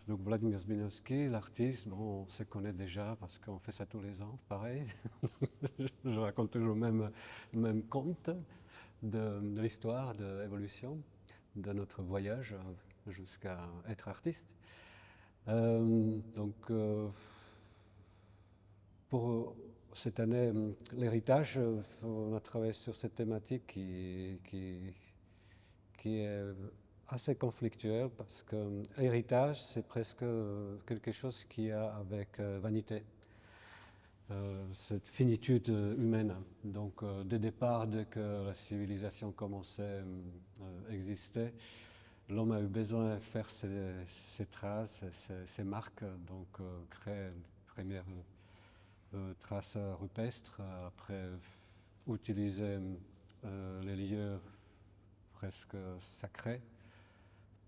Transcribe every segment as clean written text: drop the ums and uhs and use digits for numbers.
Donc Vladimir Zbinovski, l'artiste, bon, on se connaît déjà parce qu'on fait ça tous les ans, pareil. Je raconte toujours le même conte de l'histoire, de l'évolution, de notre voyage jusqu'à être artiste. Donc, pour cette année, l'héritage, on a travaillé sur cette thématique qui est assez conflictuelle parce que l'héritage, c'est presque quelque chose qui a avec vanité. Cette finitude humaine. Donc, dès le départ, dès que la civilisation commençait à exister, l'homme a eu besoin de faire ses traces, ses marques, donc créer les premières traces rupestres, après utiliser les lieux presque sacrés,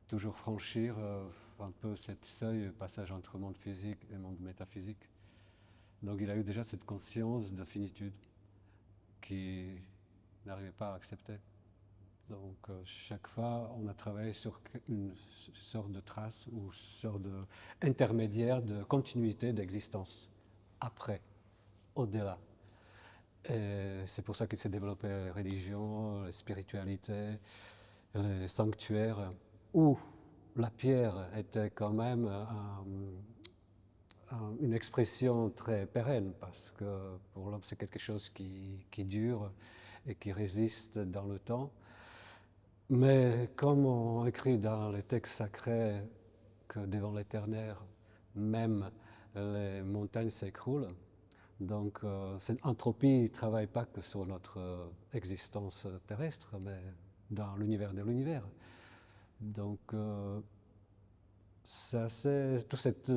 toujours franchir un peu cette seuil, passage entre monde physique et monde métaphysique. Donc il a eu déjà cette conscience de finitude qu'il n'arrivait pas à accepter. Donc chaque fois, on a travaillé sur une sorte de trace ou une sorte d'intermédiaire de continuité d'existence, après, au-delà. Et c'est pour ça qu'il s'est développé les religions, les spiritualités, les sanctuaires, où la pierre était quand même une expression très pérenne, parce que pour l'homme c'est quelque chose qui dure et qui résiste dans le temps. Mais comme on écrit dans les textes sacrés que devant l'Éternel, même les montagnes s'écroulent, donc cette entropie ne travaille pas que sur notre existence terrestre, mais dans l'univers de l'univers. Donc c'est toute cette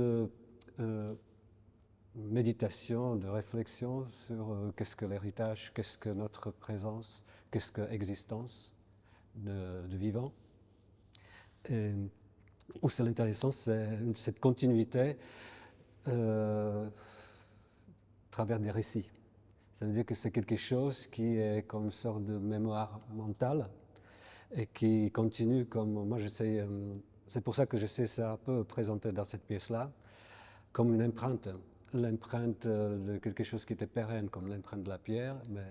méditation, de réflexion sur qu'est-ce que l'héritage, qu'est-ce que notre présence, qu'est-ce que l'existence de vivant. Et où c'est intéressant, c'est cette continuité à travers des récits. Ça veut dire que c'est quelque chose qui est comme une sorte de mémoire mentale et qui continue comme, moi j'essaie, c'est pour ça que j'essaie ça un peu présenter dans cette pièce-là, comme une empreinte, l'empreinte de quelque chose qui était pérenne, comme l'empreinte de la pierre, mais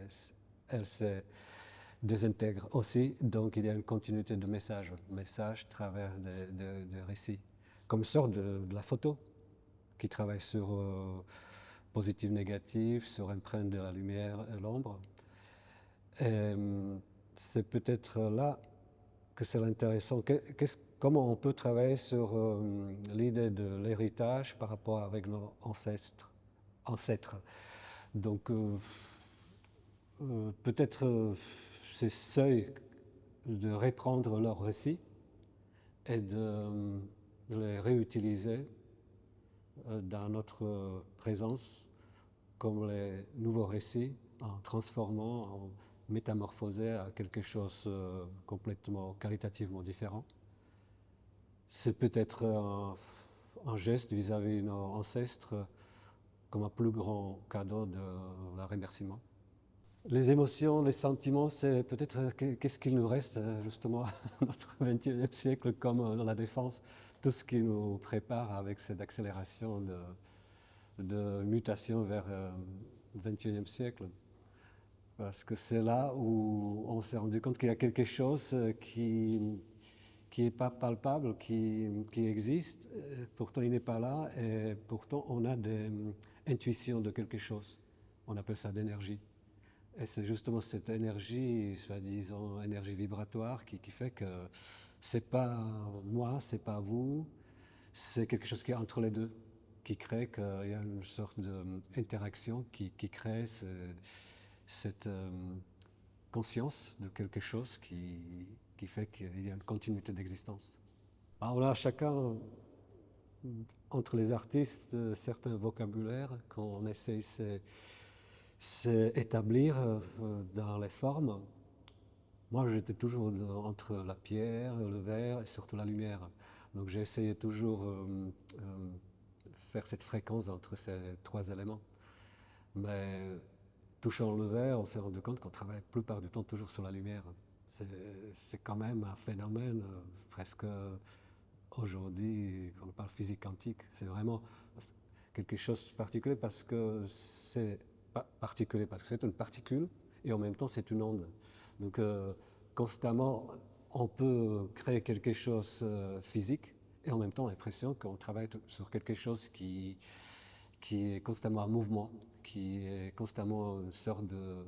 elle se désintègre aussi, donc il y a une continuité de messages à travers des récits, comme une sorte de la photo, qui travaille sur positif, négatif, sur l'empreinte de la lumière et l'ombre. Et c'est peut-être là que c'est intéressant. Comment on peut travailler sur l'idée de l'héritage par rapport avec nos ancêtres. Donc peut-être ces seuils de reprendre leurs récits et de les réutiliser dans notre présence comme les nouveaux récits en transformant, en métamorphosé à quelque chose complètement qualitativement différent. C'est peut-être un geste vis-à-vis de nos ancêtres comme un plus grand cadeau de la remerciement. Les émotions, les sentiments, c'est peut-être qu'est-ce qu'il nous reste justement à notre XXIe siècle comme dans la défense, tout ce qui nous prépare avec cette accélération de mutation vers le XXIe siècle. Parce que c'est là où on s'est rendu compte qu'il y a quelque chose qui n'est pas palpable, qui existe, pourtant il n'est pas là, et pourtant on a des intuitions de quelque chose. On appelle ça d'énergie. Et c'est justement cette énergie, soi-disant énergie vibratoire, qui fait que c'est pas moi, c'est pas vous, c'est quelque chose qui est entre les deux, qui crée qu'il y a une sorte d'interaction qui crée cette conscience de quelque chose qui fait qu'il y a une continuité d'existence. Alors on a chacun, entre les artistes, certains vocabulaires qu'on essaye de s'établir dans les formes. Moi, j'étais toujours entre la pierre, le verre et surtout la lumière. Donc j'ai essayé toujours faire cette fréquence entre ces trois éléments. Mais touchant le verre, on s'est rendu compte qu'on travaille la plupart du temps toujours sur la lumière. C'est quand même un phénomène presque aujourd'hui, quand on parle physique quantique, c'est vraiment quelque chose de particulier parce que c'est particulier parce que c'est une particule et en même temps c'est une onde. Donc constamment, on peut créer quelque chose physique et en même temps l'impression qu'on travaille sur quelque chose qui est constamment en mouvement, qui est constamment une sorte de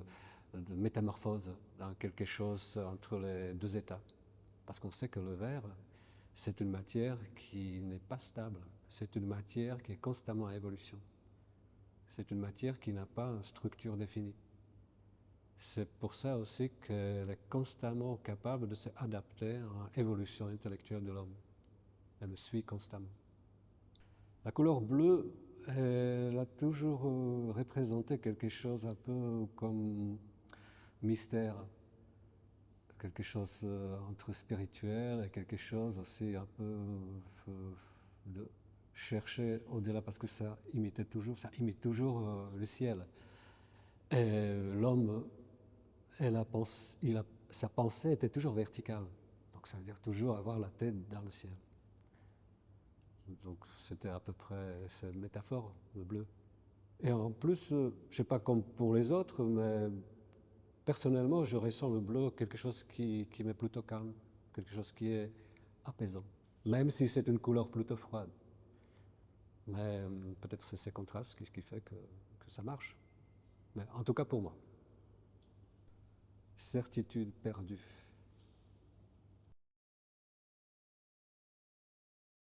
métamorphose dans quelque chose entre les deux états. Parce qu'on sait que le verre, c'est une matière qui n'est pas stable, c'est une matière qui est constamment en évolution. C'est une matière qui n'a pas une structure définie. C'est pour ça aussi qu'elle est constamment capable de s'adapter à l'évolution intellectuelle de l'homme. Elle le suit constamment. La couleur bleue, elle a toujours représenté quelque chose un peu comme mystère, quelque chose entre spirituel et quelque chose aussi un peu de chercher au-delà parce que ça imite toujours le ciel. Et l'homme, sa pensée était toujours verticale. Donc ça veut dire toujours avoir la tête dans le ciel. Donc c'était à peu près cette métaphore, le bleu. Et en plus, je ne sais pas comme pour les autres, mais personnellement, je ressens le bleu quelque chose qui m'est plutôt calme, quelque chose qui est apaisant, même si c'est une couleur plutôt froide. Mais peut-être c'est ces contrastes qui fait que ça marche. Mais en tout cas pour moi. Certitude perdue.